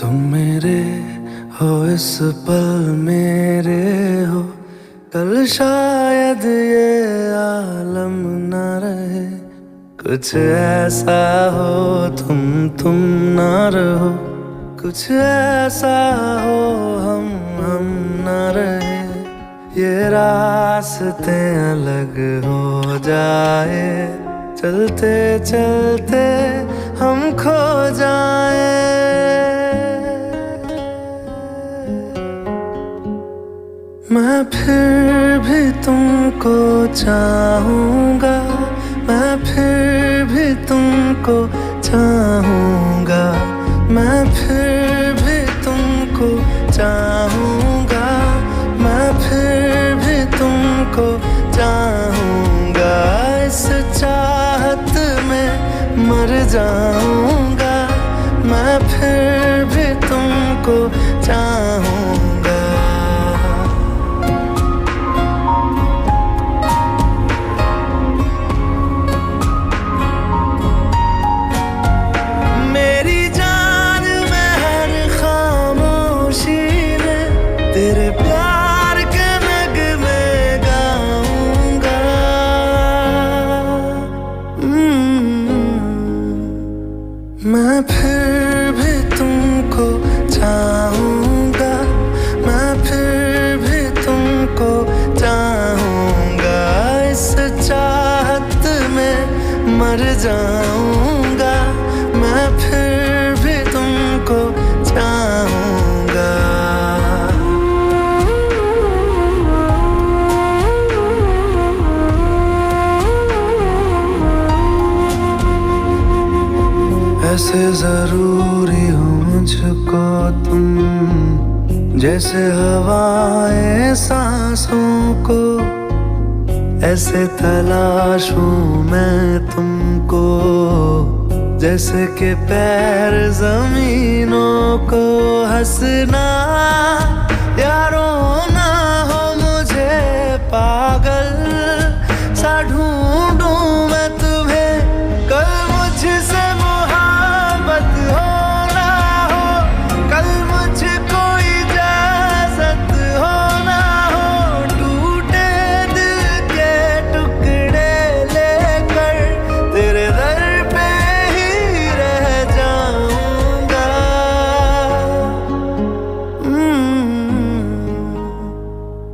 तुम मेरे हो इस पल मेरे हो, कल शायद ये आलम न रहे। कुछ ऐसा हो तुम ना रहो, कुछ ऐसा हो हम न रहे। ये रास्ते अलग हो जाए, चलते चलते हम खो जाए। मैं फिर भी तुमको चाहूँगा, मैं फिर भी तुमको चाहूँगा, मैं फिर भी तुमको चाहूँगा, मैं फिर भी तुमको चाहूँगा। इस चाहत में मर जाऊँगा, मैं फिर भी तुमको चाहूँगा। तेरे प्यार के नगमे गाऊंगा। मैं फिर भी तुमको चाहूँगा, मैं फिर भी तुमको चाहूँगा। इस चाहत में मर जाऊँगा, मैं फिर भी तुमको चाहूँगा। ऐसे जरूरी हो मुझको तुम, जैसे हवाएं सांसों को। ऐसे तलाशूं मैं तुमको, जैसे कि पैर जमीनों को। हंसना या रोना हो मुझे पागल सा ढूंढूं मैं तुम्हें। कल मुझसे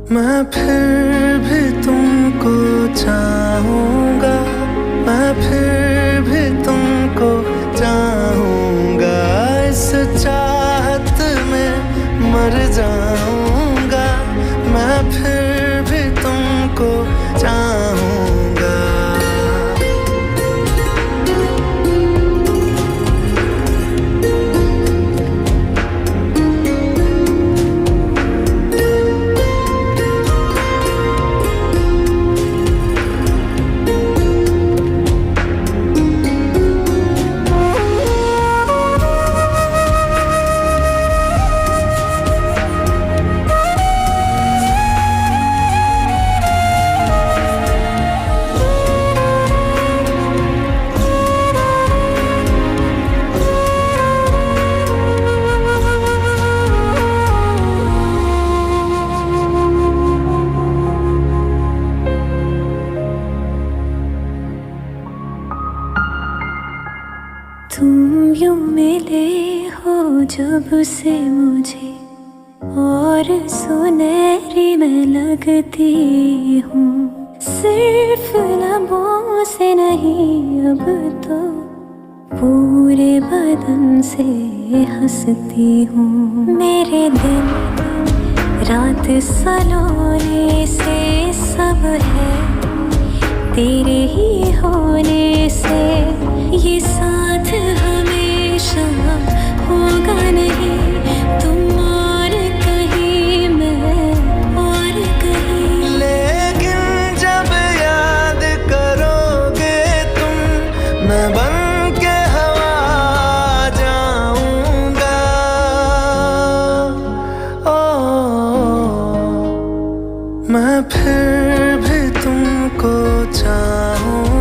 मैं फिर भी तुमको चाहूँगा, मैं फिर भी तुमको चाहूँगा। इस चाहत में मर जाऊँगा, मैं फिर भी तुमको चाहूँगा। तुम यूं मिले हो जब से मुझे, और सुनहरी मैं लगती हूँ। सिर्फ लबों से नहीं अब तो पूरे बदन से हंसती हूँ। मेरे दिन रात सलोने से सब है तेरे ही होने से। ये साथ हमेशा होगा नहीं, तुम और कहीं मैं और कहीं। लेकिन जब याद करोगे तुम, मैं बन के हवा जाऊंगा। मैं फिर भी तुमको चाहूँ।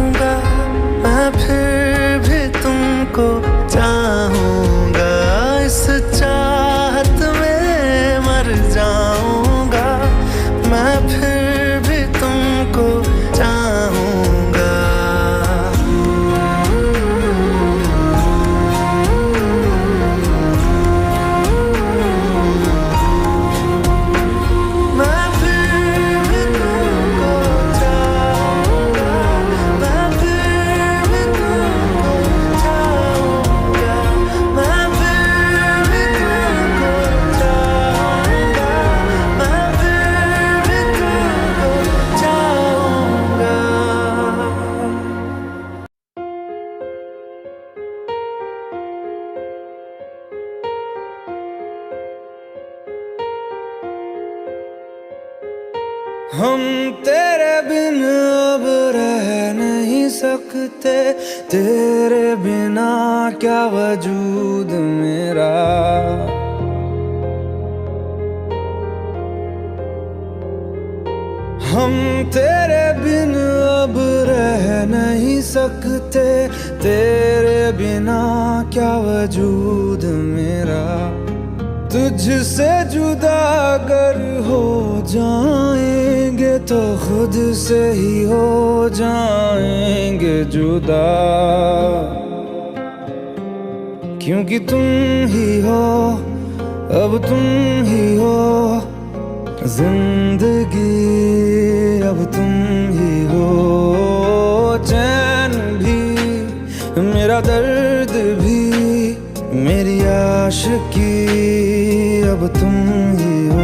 तेरे बिन अब रह नहीं सकते, तेरे बिना क्या वजूद मेरा। हम तेरे बिन अब रह नहीं सकते, तेरे बिना क्या वजूद मेरा। तुझसे जुदा अगर हो जाएंगे तो खुद से ही हो जाएंगे जुदा, क्योंकि तुम ही हो, अब तुम ही हो जिंदगी, अब तुम ही हो। चैन भी मेरा दर्द भी मेरी आशिकी, अब तुम ही हो।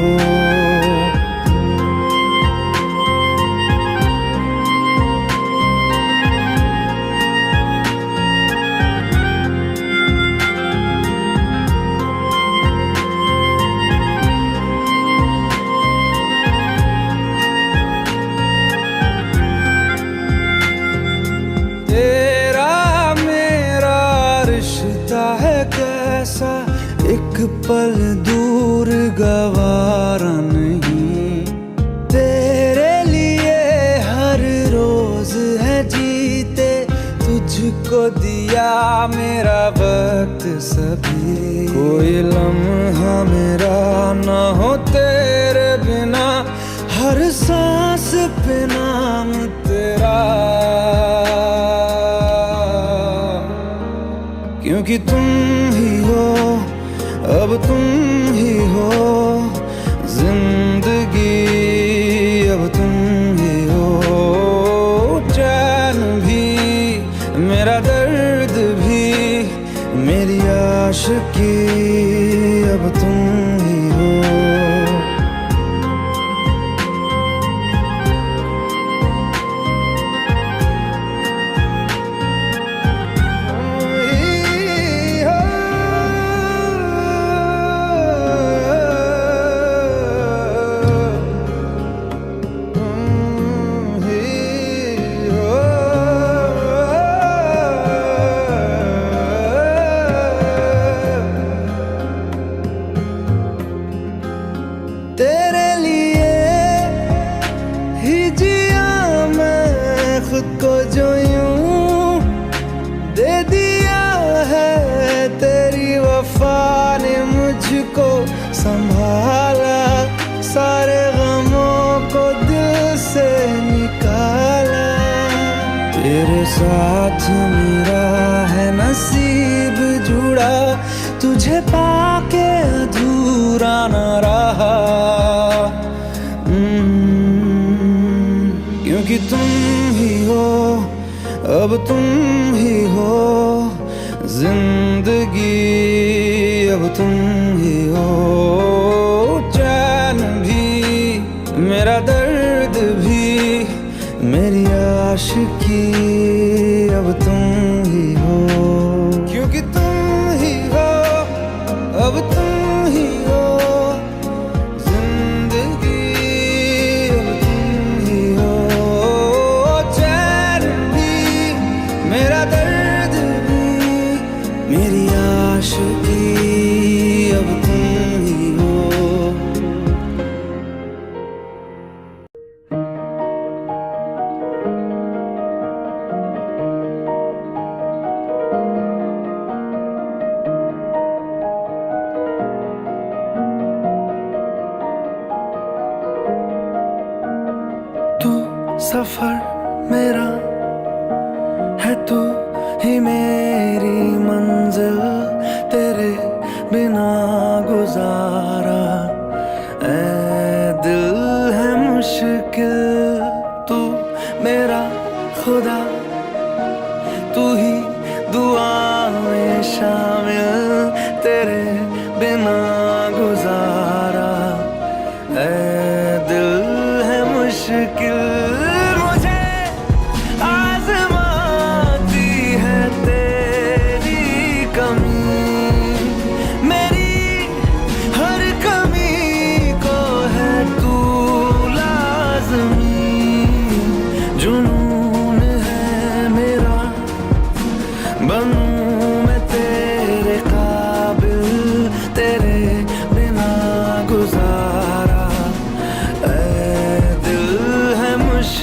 एक पल दूर गवारा नहीं, तेरे लिए हर रोज है जीते, तुझको दिया मेरा वक्त सभी। कोई लम्हा मेरा ना हो तेरे बिना, हर सांस पे नाम तेरा, क्योंकि तुम ही हो, अब तुम ही हो जिंदगी, अब तुम ही हो। चैन भी मेरा दर्द भी मेरी आशिकी, अब तुम ही हो। तेरे लिए ही जिया मैं खुद को, जो यूं दे दिया है तेरी वफा ने मुझको संभाला, सारे गमों को दिल से निकाला। तेरे साथ मेरा है नसीब जुड़ा, तुझे पाके अधूरा न रहा, क्योंकि तुम ही हो, अब तुम ही हो जिंदगी, अब तुम ही हो। चैन भी मेरा दर्द भी मेरी आशिकी, अब तुम ही हो, क्योंकि तुम ही हो, अब तुम ही हो जिंदगी, अब तुम ही हो। चैन भी मेरा दर्द भी मेरी आशिकी, अब तुम ही हो। तू सफर मेरा है, तू ही मेरी मंजिल, तेरे बिना गुजारा ऐ दिल है मुश्किल। तू मेरा खुदा, तू ही दुआ में शामिल, तेरे बिना गुजारा ऐ दिल है मुश्किल। मुझे आज़माती है तेरी कमी, मेरी हर कमी को है तू लाज़मी।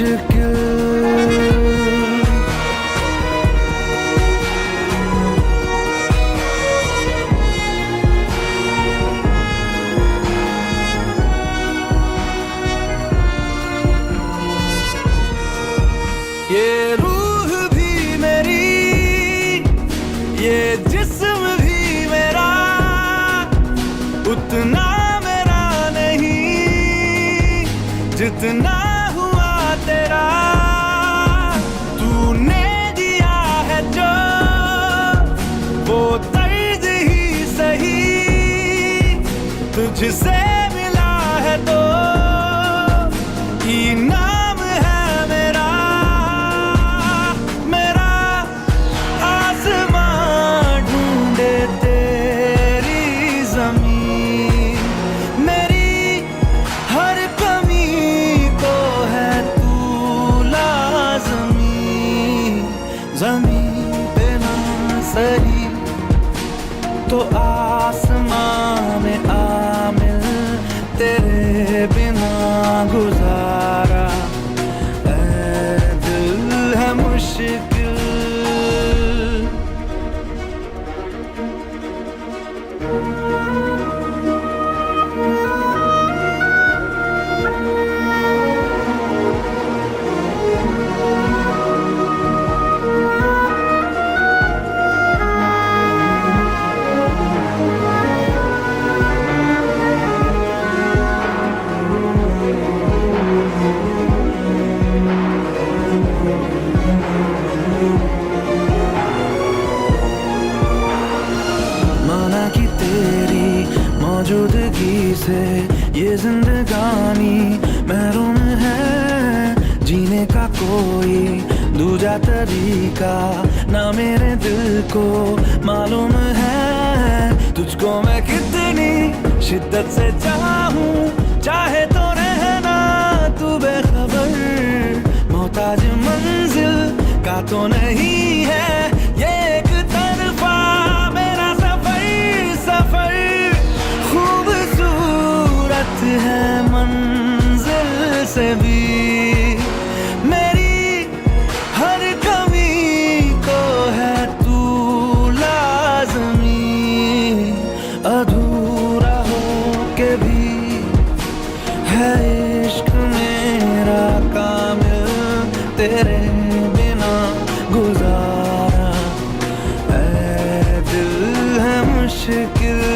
मुश्किल। ये रूह भी मेरी, ये जिस्म भी मेरा, उतना मेरा नहीं जितना हुआ तेरा। तूने दिया है जो वो तर्ज ही सही, तुझसे मिला है तो इनाम है मेरा। मेरा आसमां ढूंढे तेरी जमीन, मेरी हर कमी को है तू लाज़मी। ज़मीन पे ना सही तो आसमां में आमिल, तेरे बिना गुजारा ऐ दिल है मुश्किल। माना कि तेरी मौजूदगी से ये जिंदगानी महरूम है। जीने का कोई दूजा तरीका ना मेरे दिल को मालूम है। तुझको मैं कितनी शिद्दत से चाहूं, चाहे तो रहना तू बेखबर। मोहताज मंजिल का तो नहीं है ये एक तरफा मेरा सफर। सफर खूबसूरत है मंजिल से भी, मेरी हर कमी को है तू लाज़मी। अधूरा हो के भी है इश्क मेरा कामिल, तेरे बिना गुजारा ऐ दिल है मुश्किल।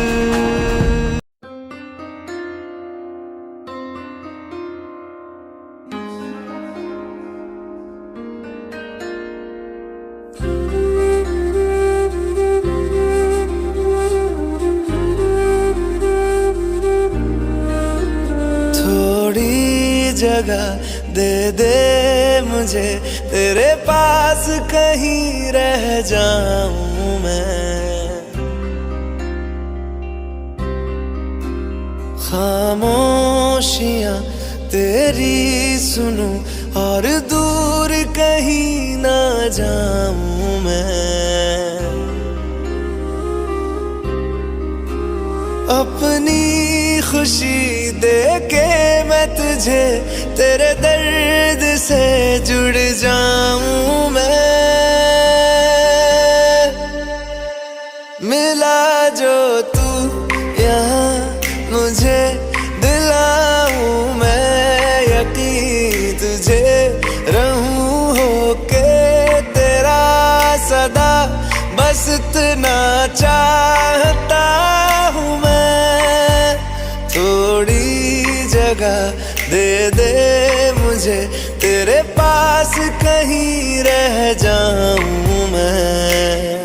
थोड़ी जगह दे दे मुझे, तेरे पास कहीं रह जाऊं मैं। खामोशियां तेरी सुनूं और दूर कहीं ना जाऊं मैं। अपनी खुशी दे के मैं तुझे तेरे दर्द से जुड़ जाऊं मैं। मिला जो तू यहाँ मुझे दिलाऊं मैं यकीन, तुझे रहूं होके तेरा सदा, बस इतना चाहता हूँ मैं। थोड़ी जगह दे दे मुझे, तेरे पास कहीं रह जाऊं मैं।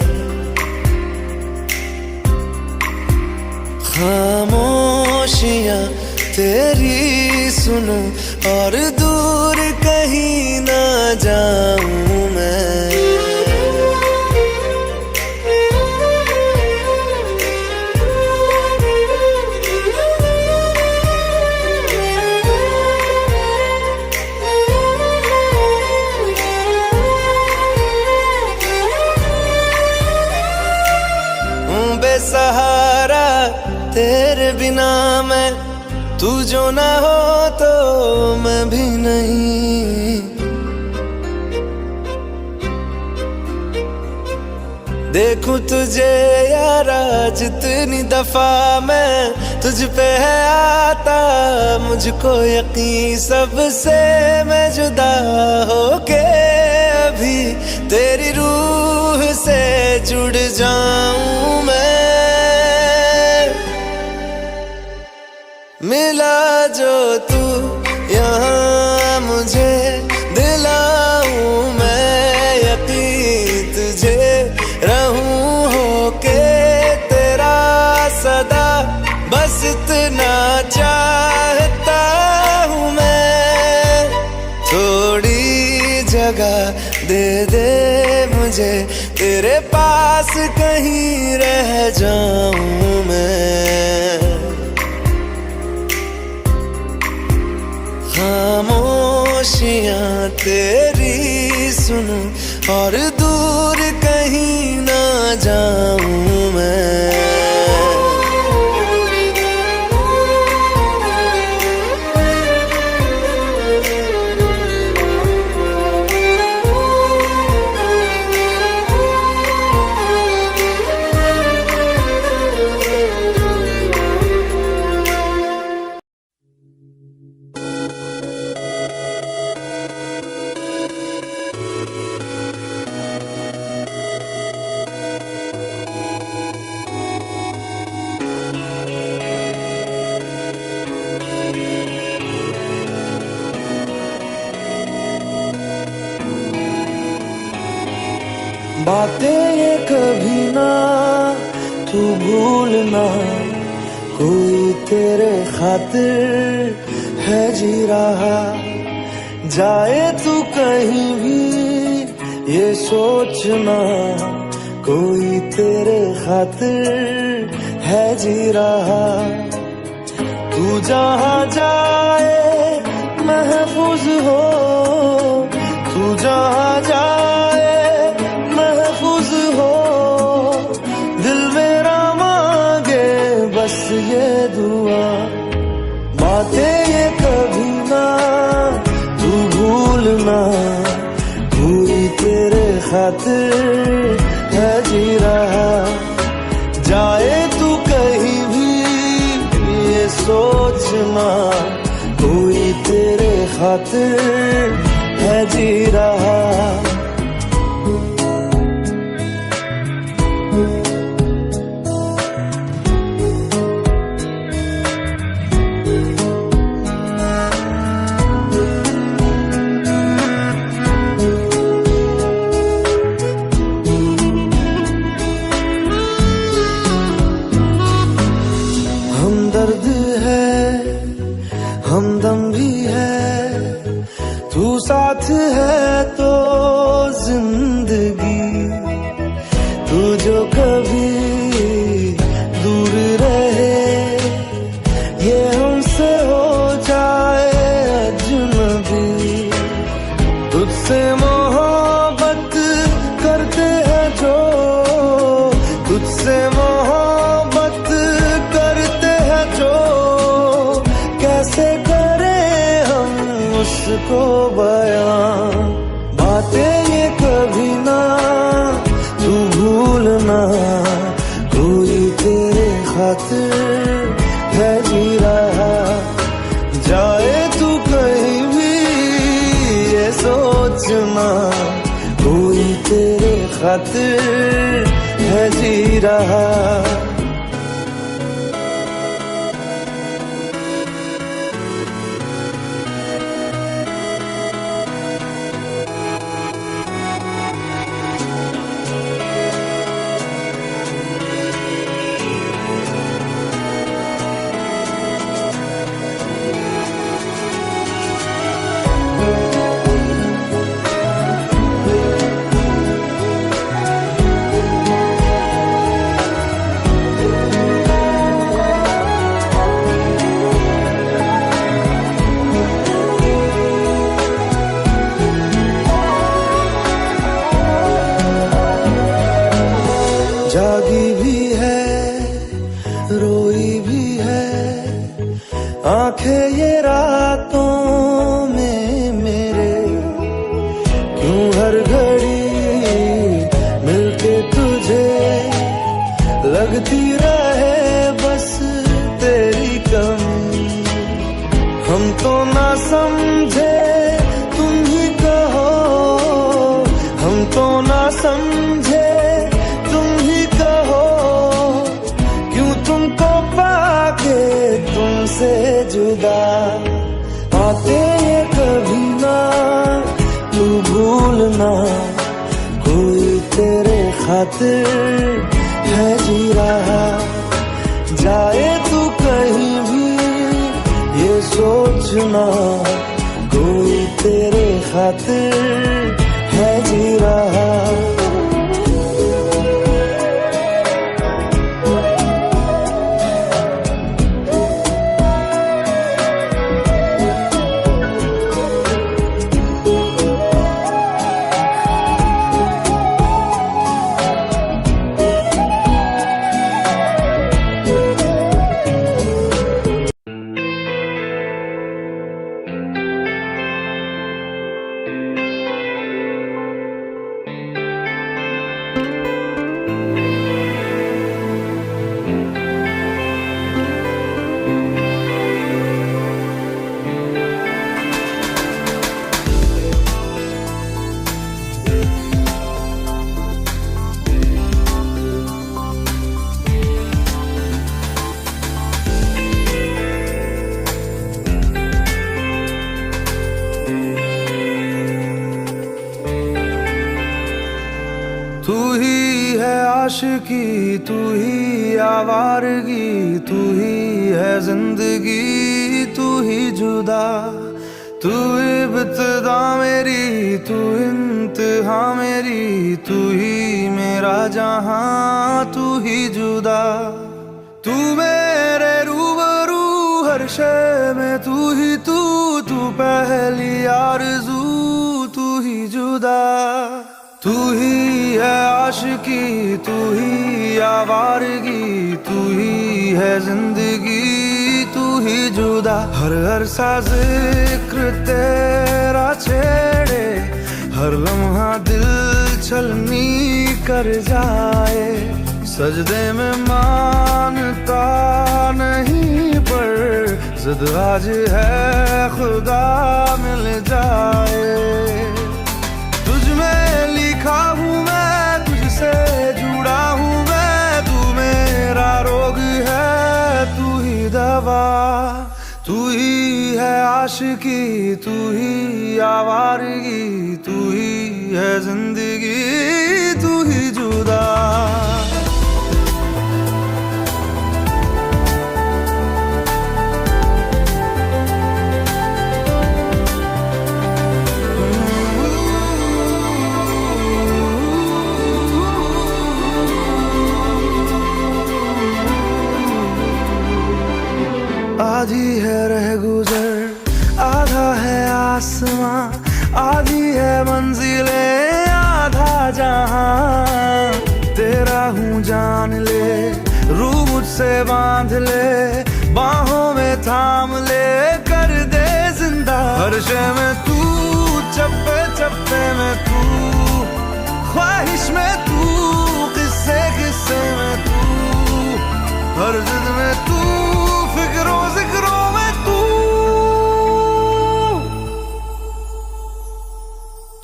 खामोशियां तेरी सुनूं और दूर कहीं ना जाऊं मैं। बेसहारा तेरे बिना मैं, तू जो ना हो तो मैं भी नहीं। देखूं तुझे यारा जितनी दफा मैं तुझ पे है आता, मुझको यकीन सबसे मैं जुदा होके अभी तेरी रूह से जुड़ जाऊं मैं। मिला जो तू यहाँ मुझे दिलाऊं मैं यकीन तुझे रहूं होके तेरा सदा, बस इतना चाहता हूँ मैं। थोड़ी जगह दे दे मुझे तेरे पास, कहीं रह जाऊं मैं। खामोशियाँ तेरी सुनूं और दूर कहीं ना जाऊं मैं। बातें ये कभी ना तू भूलना, कोई तेरे खातिर है जी रहा। जाए तू कहीं भी ये सोचना, कोई तेरे खातिर है जी रहा। तू जहाँ जाए महफूज हो, तू जहाँ जाए महफूज हो। दिल मेरा मांगे बस ये दुआ, बातें ये कभी ना तू भूलना, कोई तेरे खातिर है जी रहा। जाए तू कहीं भी ये सोचना, कोई तेरे खातिर है जी रहा। हमदर्द है हमदम भी है, तू साथ है तो जिंदगी। तू जो कभी दूर रहे, ये हमसे हो जाए अजनबी। तुझसे मोहब्बत करते हैं जो, तुझसे मोहब्बत करते हैं जो, कैसे करें हम उसको बयां। बातें ये कभी ना तू भूलना, कोई तेरे खातिर है जी रहा। जाए तू कहीं भी ये सोचना, कोई तेरे खातिर है जी रहा। ना, कोई तेरे खातिर है जी रहा। जाए तू कहीं भी ये सोचना, कोई तेरे खातिर है जी रहा। तू ही है आशिकी, तू ही आवारगी, तू ही है जिंदगी, तू ही जुदा। तू इब्तिदा मेरी, तू इंतहा मेरी, तू ही मेरा जहां, तू ही जुदा। तू मेरे रूबरू हर शय में, तू ही तू पहली आरज़ू, तू ही जुदा। तू ही है आशिकी, तू ही आवारगी, तू ही है जिंदगी, तू ही जुदा। हर सा जिक्र तेरा छेड़े, हर लम्हा दिल छलनी कर जाए। सजदे में मानता नहीं पर जिद आज है खुदा मिल जाए। तुझ में लिखा हूँ मैं, तुझसे जुड़ा हूँ मैं, तू मेरा रोग है, तू ही दवा। तू ही है आशिकी, तू ही आवारगी, तू ही है जिंदगी, तू ही जुदा। आधी है रह गुजर, आधा है आसमां, आधी है मंजिले, आधा जहां। तेरा हूँ जान ले, रूह मुझसे बांध ले, बाहों में थाम ले, कर दे जिंदा। हर शय में तू, चप्पे चप्पे में तू, ख्वाहिश में तू, किस्से किस्से में तू, हर जिद में तू, फिक्रों जिक्रों में तू।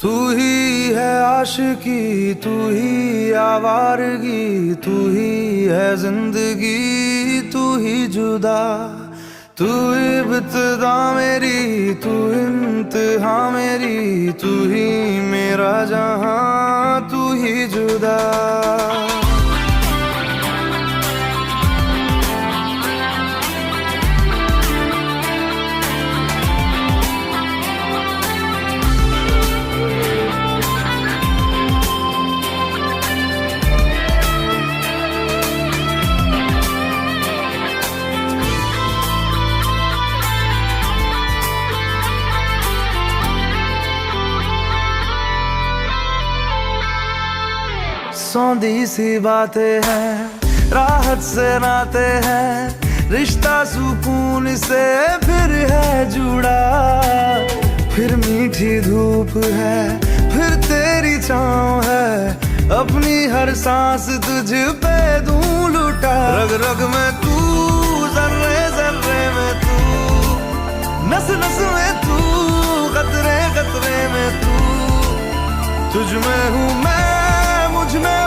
तू ही है आशिकी, तू ही आवारगी, तू ही है जिंदगी, तू ही जुदा। तू इब्तिदा मेरी, तू इंतहा मेरी, तू ही मेरा जहां, तू ही जुदा। सौंधी सी बातें हैं, राहत से नाते हैं, रिश्ता सुकून से फिर है जुड़ा। फिर मीठी धूप है, फिर तेरी छाँव है, अपनी हर सांस तुझ पे दूं लुटा। रग रग में तू, जर्रे जर्रे में तू, नस नस में तू, कतरे कतरे में तू। तुझ में हूँ मैं, मुझ में